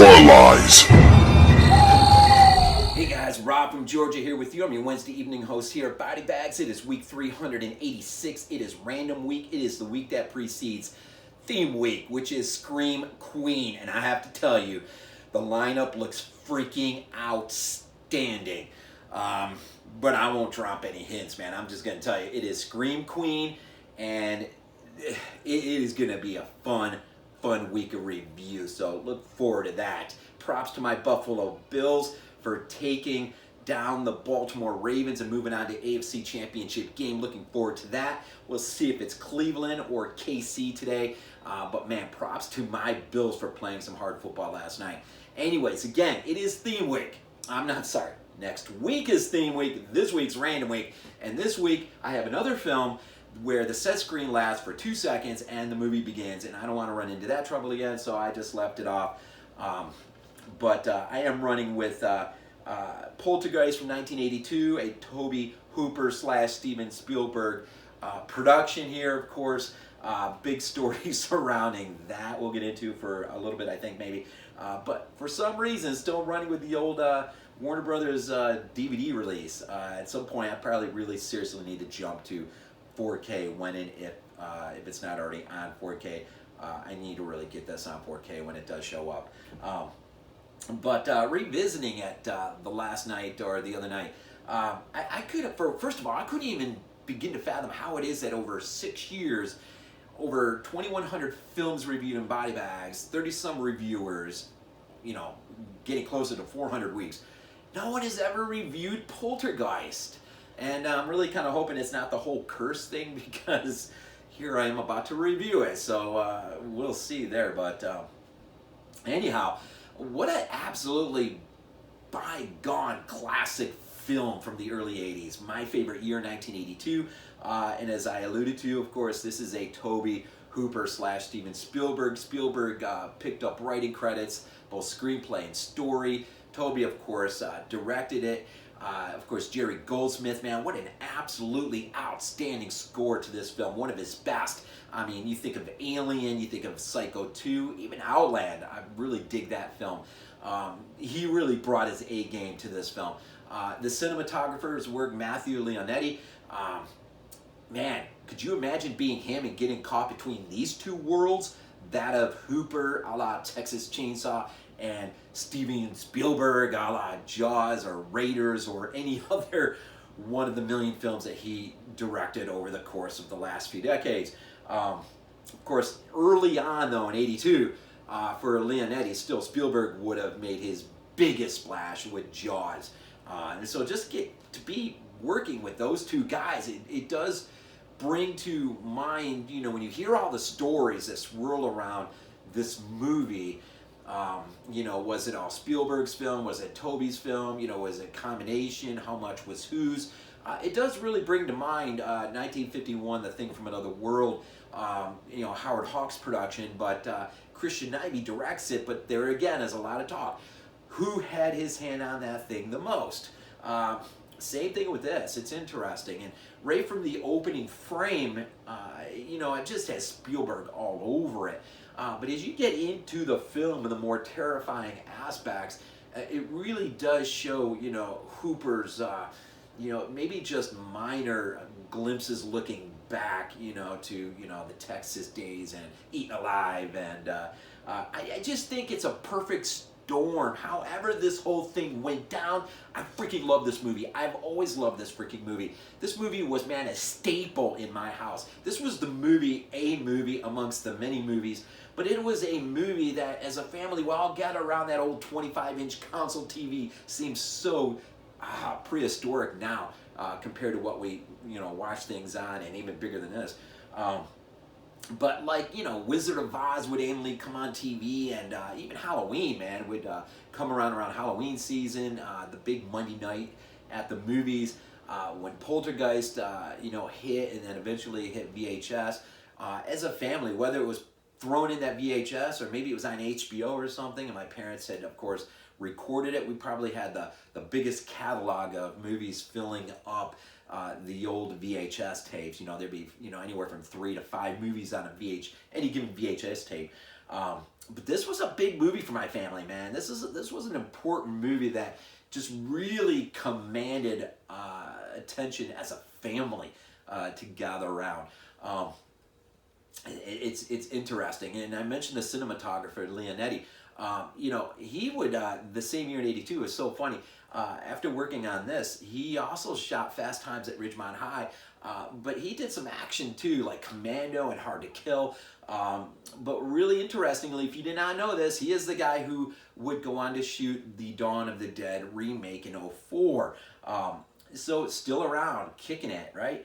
Horror Lies. Hey guys, Rob from Georgia here with you. I'm your Wednesday evening host here at BodyBags. It is week 386. It is random week. It is the week that precedes theme week, which is Scream Queen. And I have to tell you, the lineup looks freaking outstanding. But I won't drop any hints, man. I'm just going to tell you, it is Scream Queen, and it is going to be a fun week of review. So look forward to that. Props to my Buffalo Bills for taking down the Baltimore Ravens and moving on to AFC Championship game. Looking forward to that. We'll see if it's Cleveland or KC today. But man, props to my Bills for playing some hard football last night. Anyways, again, it is theme week. Next week is theme week. This week's random week. And this week, I have another film where the set screen lasts for 2 seconds and the movie begins. And I don't want to run into that trouble again, so I just left it off. But I am running with Poltergeist from 1982, a Tobe Hooper / Steven Spielberg production here, of course. Big story surrounding that we'll get into for a little bit, I think, maybe. But for some reason, still running with the old Warner Brothers DVD release. At some point, I probably really seriously need to jump to 4K if it's not already on 4K. I need to really get this on 4K when it does show up. But revisiting it the last night or the other night, I first of all, I couldn't even begin to fathom how it is that over 6 years, over 2,100 films reviewed in BodyBags, 30-some reviewers, getting closer to 400 weeks, no one has ever reviewed Poltergeist. And I'm really kind of hoping it's not the whole curse thing, because here I am about to review it. So we'll see there. But anyhow, what an absolutely bygone classic film from the early 80s. My favorite year, 1982. And as I alluded to, of course, this is a Tobe Hooper / Steven Spielberg. Spielberg picked up writing credits, both screenplay and story. Tobe, of course, directed it. Of course, Jerry Goldsmith, man, what an absolutely outstanding score to this film. One of his best. I mean, you think of Alien, you think of Psycho 2, even Outland. I really dig that film. He really brought his A game to this film. The cinematographer's work, Matthew Leonetti. Man, could you imagine being him and getting caught between these two worlds? That of Hooper, a la Texas Chainsaw, and Steven Spielberg, a la Jaws or Raiders or any other one of the million films that he directed over the course of the last few decades. Of course, early on, though, in 82, for Leonetti, still Spielberg would have made his biggest splash with Jaws. And so just get to be working with those two guys, it does bring to mind, when you hear all the stories that swirl around this movie, was it all Spielberg's film? Was it Tobe's film? Was it a combination? How much was whose? It does really bring to mind 1951, The Thing from Another World, Howard Hawks' production, but Christian Nyby directs it, but there again is a lot of talk. Who had his hand on that thing the most? Same thing with this. It's interesting. And right from the opening frame, it just has Spielberg all over it. But as you get into the film and the more terrifying aspects, it really does show, Hooper's, maybe just minor glimpses looking back, to, the Texas days and Eaten Alive. And I just think it's a perfect storm. However this whole thing went down, I freaking love this movie. I've always loved this freaking movie. This movie was, man, a staple in my house. This was a movie amongst the many movies, but it was a movie that, as a family, we all gather around that old 25-inch console TV. Seems so prehistoric now compared to what we, watch things on, and even bigger than this. But like, Wizard of Oz would annually come on TV, and even Halloween, man, would come around Halloween season, the big Monday night at the movies, when Poltergeist, hit and then eventually hit VHS. As a family, whether it was thrown in that VHS or maybe it was on HBO or something, and my parents had, of course, recorded it, we probably had the biggest catalog of movies filling up the old VHS tapes. There'd be anywhere from 3 to 5 movies on any given VHS tape. But this was a big movie for my family, man. This was an important movie that just really commanded attention as a family to gather around. It's interesting, and I mentioned the cinematographer Leonetti. He would the same year in '82. It was so funny. After working on this, he also shot Fast Times at Ridgemont High, but he did some action too, like Commando and Hard to Kill. But really interestingly, if you did not know this, he is the guy who would go on to shoot the Dawn of the Dead remake in '04. So it's still around, kicking it, right?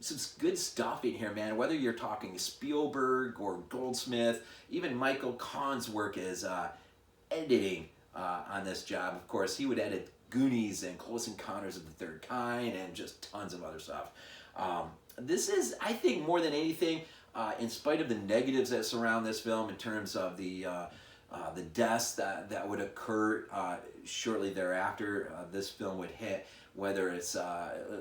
Some good stuff in here, man. Whether you're talking Spielberg or Goldsmith, even Michael Kahn's work is editing on this job. Of course, he would edit Goonies and Close Encounters of the Third Kind and just tons of other stuff. This is, I think, more than anything, in spite of the negatives that surround this film in terms of the deaths that would occur shortly thereafter this film would hit, whether it's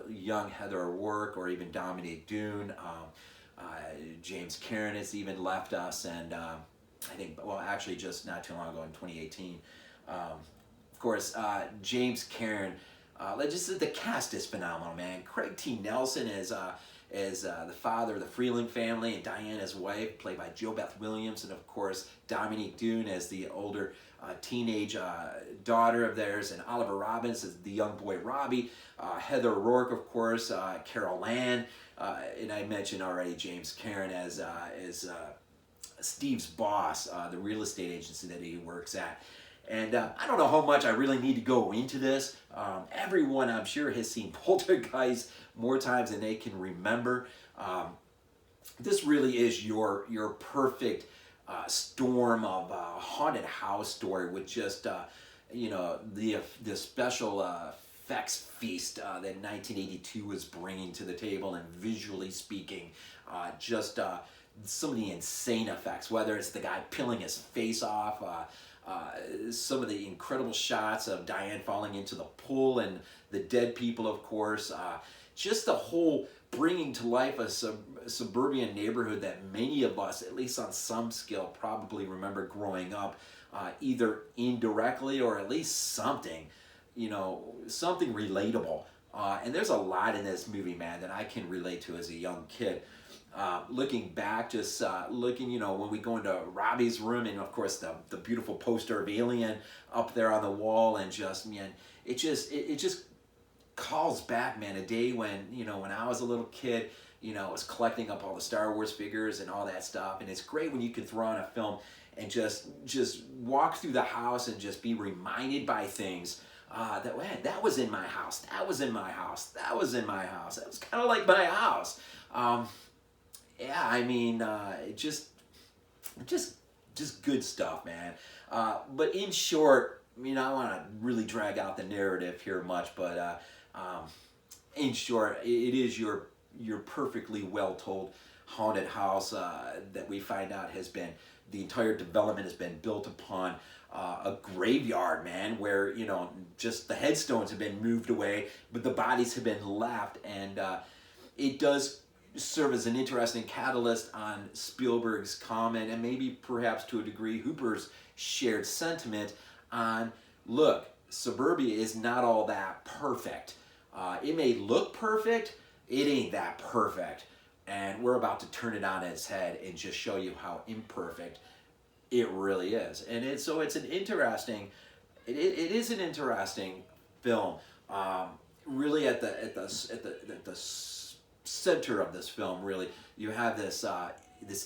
young Heather O'Rourke or even Dominique Dunne. James Karen has even left us, and I think, well, actually just not too long ago in 2018. Of course, James Karen, the cast is phenomenal, man. Craig T. Nelson is the father of the Freeling family, and Diane, his wife, played by JoBeth Williams, and of course Dominique Dunne as the older teenage daughter of theirs, and Oliver Robbins as the young boy Robbie. Heather O'Rourke, of course, Carol Ann, and I mentioned already James Karen as Steve's boss, the real estate agency that he works at. And I don't know how much I really need to go into this. Everyone, I'm sure, has seen Poltergeist more times than they can remember. This really is your perfect storm of haunted house story with just the special effects feast that 1982 was bringing to the table, and visually speaking, just some of the insane effects, whether it's the guy peeling his face off, some of the incredible shots of Diane falling into the pool and the dead people, of course. Just the whole bringing to life a suburban neighborhood that many of us, at least on some scale, probably remember growing up, either indirectly or at least something relatable. And there's a lot in this movie, man, that I can relate to as a young kid. Looking back, just looking, when we go into Robbie's room, and of course the beautiful poster of Alien up there on the wall, and just, man, it just calls back, man, a day when, when I was a little kid, I was collecting up all the Star Wars figures and all that stuff. And it's great when you can throw on a film and just walk through the house and just be reminded by things that was in my house, that was in my house, that was in my house, that was kind of like my house. Yeah, I mean, just good stuff, man. But in short, I mean, I don't want to really drag out the narrative here much, but in short, it is your perfectly well told haunted house that we find out the entire development has been built upon a graveyard, man, where, just the headstones have been moved away, but the bodies have been left, and it does serve as an interesting catalyst on Spielberg's comment, and maybe perhaps to a degree Hooper's shared sentiment on, look, suburbia is not all that perfect. It may look perfect, it ain't that perfect. And we're about to turn it on its head and just show you how imperfect it really is. And it's an interesting, it is an interesting film. Really at the center of this film, really, you have this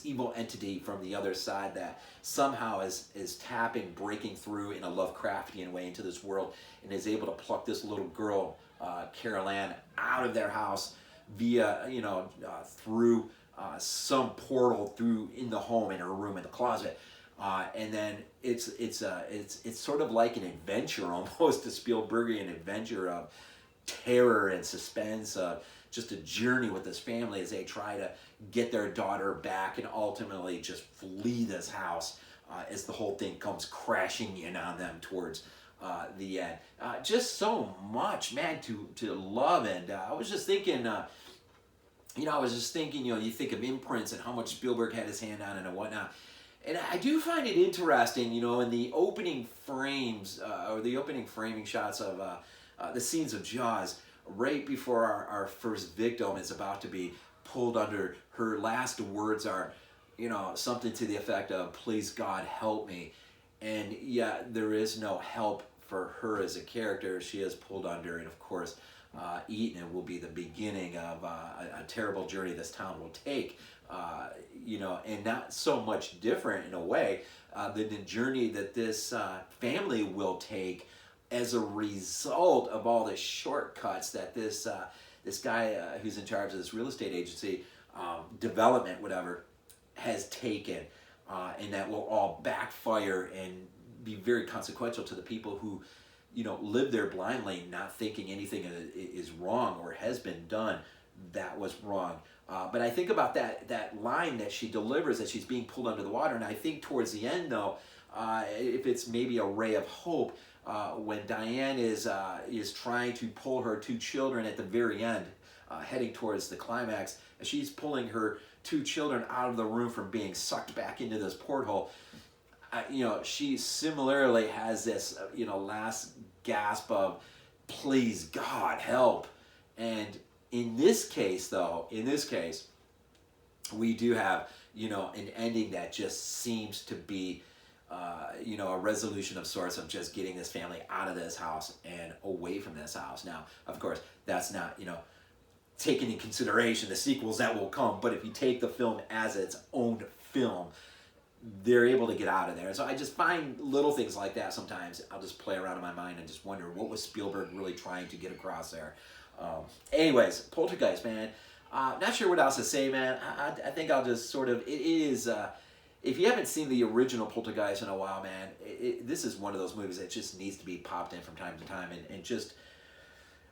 evil entity from the other side that somehow is breaking through in a Lovecraftian way into this world, and is able to pluck this little girl, Carol Ann, out of their house via, through some portal through in the home, in her room, in the closet. And then it's sort of like an adventure, almost a Spielbergian adventure of terror and suspense, just a journey with this family as they try to get their daughter back and ultimately just flee this house as the whole thing comes crashing in on them towards the end. Just so much, man, to love. And I was just thinking, you think of imprints and how much Spielberg had his hand on it and whatnot. And I do find it interesting, in the opening frames, or the opening framing shots of the scenes of Jaws, right before our first victim is about to be pulled under, her last words are, something to the effect of, "Please God, help me." And yet there is no help for her as a character. She is pulled under, and of course, eaten. It will be the beginning of a terrible journey this town will take, and not so much different in a way than the journey that this family will take as a result of all the shortcuts that this guy who's in charge of this real estate agency, development, whatever, has taken, and that will all backfire and be very consequential to the people who, live there blindly, not thinking anything is wrong or has been done that was wrong. But I think about that line that she delivers as she's being pulled under the water, and I think towards the end, though, if it's maybe a ray of hope, when Diane is trying to pull her two children at the very end, heading towards the climax, as she's pulling her two children out of the room from being sucked back into this porthole, she similarly has this, last gasp of, "Please God, help." And in this case, we do have, an ending that just seems to be, a resolution of sorts of just getting this family out of this house and away from this house. Now, of course, that's not, taking in consideration the sequels that will come, but if you take the film as its own film, they're able to get out of there. And so I just find little things like that sometimes. I'll just play around in my mind and just wonder, what was Spielberg really trying to get across there? Anyways, Poltergeist, man. Not sure what else to say, man. I think I'll just sort of, it is, if you haven't seen the original Poltergeist in a while, man, this is one of those movies that just needs to be popped in from time to time and just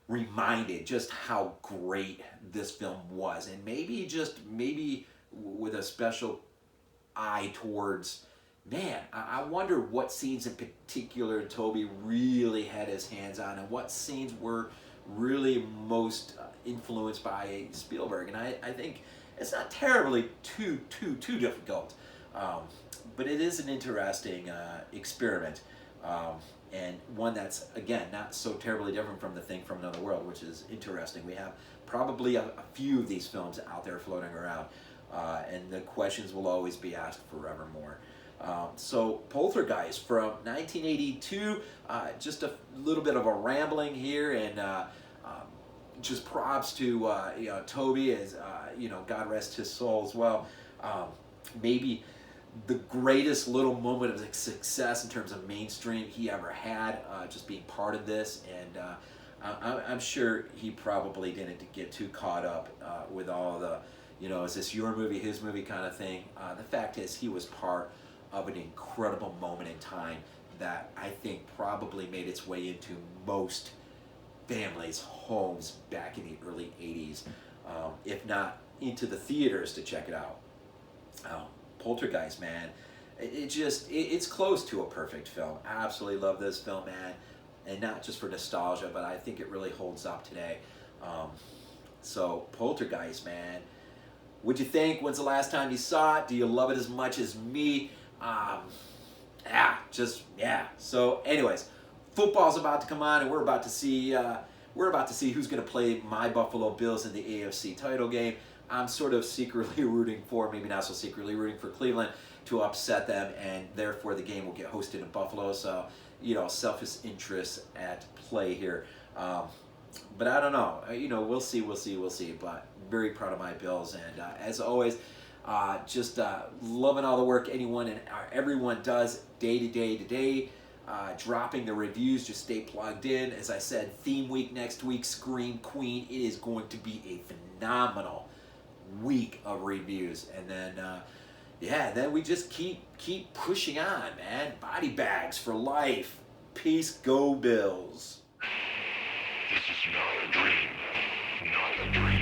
reminded just how great this film was. And maybe with a special eye towards, man, I wonder what scenes in particular Tobe really had his hands on, and what scenes were really most influenced by Spielberg. And I think it's not terribly too difficult, but it is an interesting experiment, and one that's, again, not so terribly different from The Thing from Another World, which is interesting. We have probably a few of these films out there floating around, and the questions will always be asked forevermore. So Poltergeist from 1982, just a little bit of a rambling here, and just props to Tobe, as God rest his soul as well. Maybe the greatest little moment of success in terms of mainstream he ever had, just being part of this, and I'm sure he probably didn't get too caught up with all the, is this your movie, his movie kind of thing. The fact is, he was part of an incredible moment in time that I think probably made its way into most families' homes back in the early 80s, if not into the theaters to check it out. Poltergeist, man, it's close to a perfect film. I absolutely love this film, man, and not just for nostalgia, but I think it really holds up today. So Poltergeist, man, what'd you think? When's the last time you saw it? Do you love it as much as me? So anyways, football's about to come on, and we're about to see who's going to play my Buffalo Bills in the AFC title game. I'm sort of secretly rooting for, maybe not so secretly rooting for, Cleveland to upset them, and therefore the game will get hosted in Buffalo. So, selfish interests at play here. But I don't know. We'll see. But very proud of my Bills, and as always, just loving all the work everyone does day to day. Dropping the reviews, just stay plugged in. As I said, theme week next week, Scream Queen. It is going to be a phenomenal week of reviews, and then we just keep pushing on, man. Body bags for life. Peace, go Bills. This is not a dream. Not a dream.